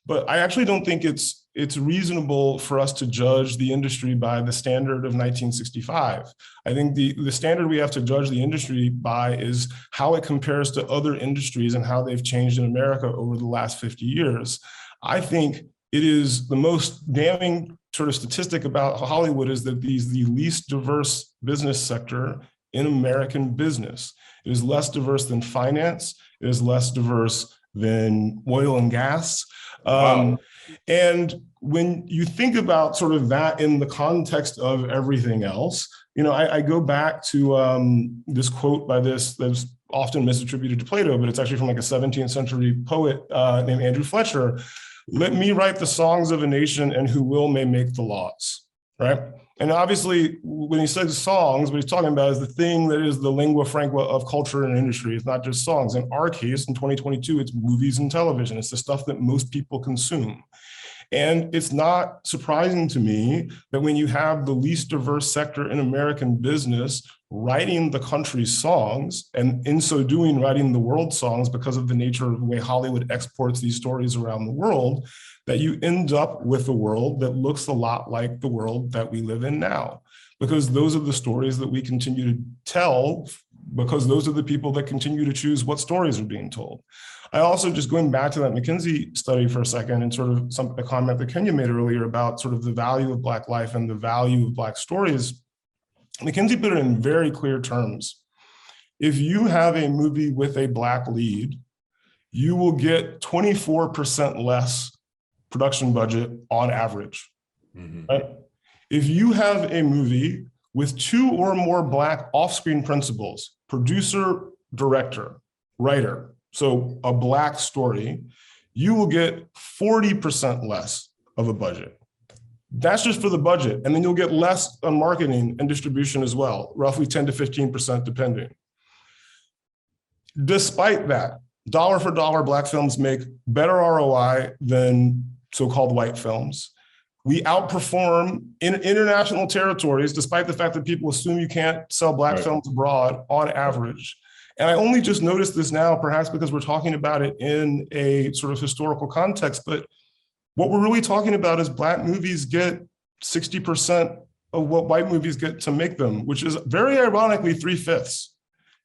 But I actually don't think it's reasonable for us to judge the industry by the standard of 1965. I think the standard we have to judge the industry by is how it compares to other industries and how they've changed in America over the last 50 years. I think it is the most damning sort of statistic about Hollywood is that the least diverse business sector in American business. It is less diverse than finance. It is less diverse than oil and gas. Wow. And when you think about sort of that in the context of everything else, I go back to this quote by that's often misattributed to Plato, but it's actually from like a 17th century poet named Andrew Fletcher. Let me write the songs of a nation, and who will may make the laws, right? And obviously, when he says songs, what he's talking about is the thing that is the lingua franca of culture and industry. It's not just songs. In our case, in 2022, it's movies and television. It's the stuff that most people consume. And it's not surprising to me that when you have the least diverse sector in American business writing the country's songs, and in so doing, writing the world's songs because of the nature of the way Hollywood exports these stories around the world, that you end up with a world that looks a lot like the world that we live in now. Because those are the stories that we continue to tell, because those are the people that continue to choose what stories are being told. I also, just going back to that McKinsey study for a second, and sort of a comment that Kenya made earlier about sort of the value of Black life and the value of Black stories, McKinsey put it in very clear terms. If you have a movie with a Black lead, you will get 24% less production budget on average. Right? If you have a movie with 2 or more Black off-screen principals, producer, director, writer, so a Black story, you will get 40% less of a budget. That's just for the budget. And then you'll get less on marketing and distribution as well, roughly 10 to 15% depending. Despite that, dollar for dollar, Black films make better ROI than so-called white films. We outperform in international territories, despite the fact that people assume you can't sell Black films abroad on average. And I only just noticed this now, perhaps because we're talking about it in a sort of historical context, but what we're really talking about is Black movies get 60% of what white movies get to make them, which is very ironically 3/5.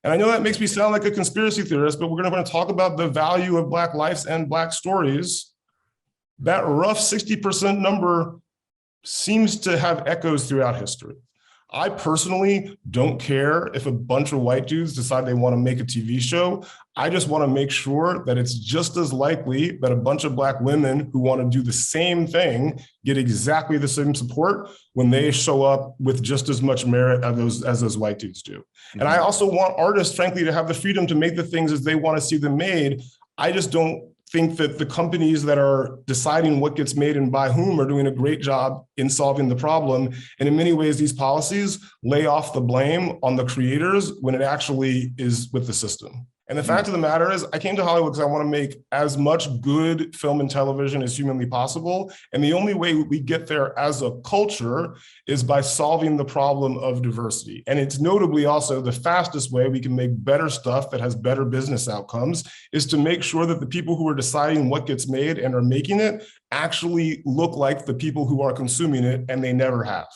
And I know that makes me sound like a conspiracy theorist, but we're going to talk about the value of Black lives and Black stories. That rough 60% number seems to have echoes throughout history. I personally don't care if a bunch of white dudes decide they want to make a TV show. I just want to make sure that it's just as likely that a bunch of Black women who want to do the same thing get exactly the same support when they show up with just as much merit as those white dudes do. And I also want artists, frankly, to have the freedom to make the things as they want to see them made. I just don't think that the companies that are deciding what gets made and by whom are doing a great job in solving the problem. And in many ways, these policies lay off the blame on the creators when it actually is with the system. And the fact of the matter is, I came to Hollywood because I want to make as much good film and television as humanly possible. And the only way we get there as a culture is by solving the problem of diversity. And it's notably also the fastest way we can make better stuff that has better business outcomes is to make sure that the people who are deciding what gets made and are making it actually look like the people who are consuming it, and they never have.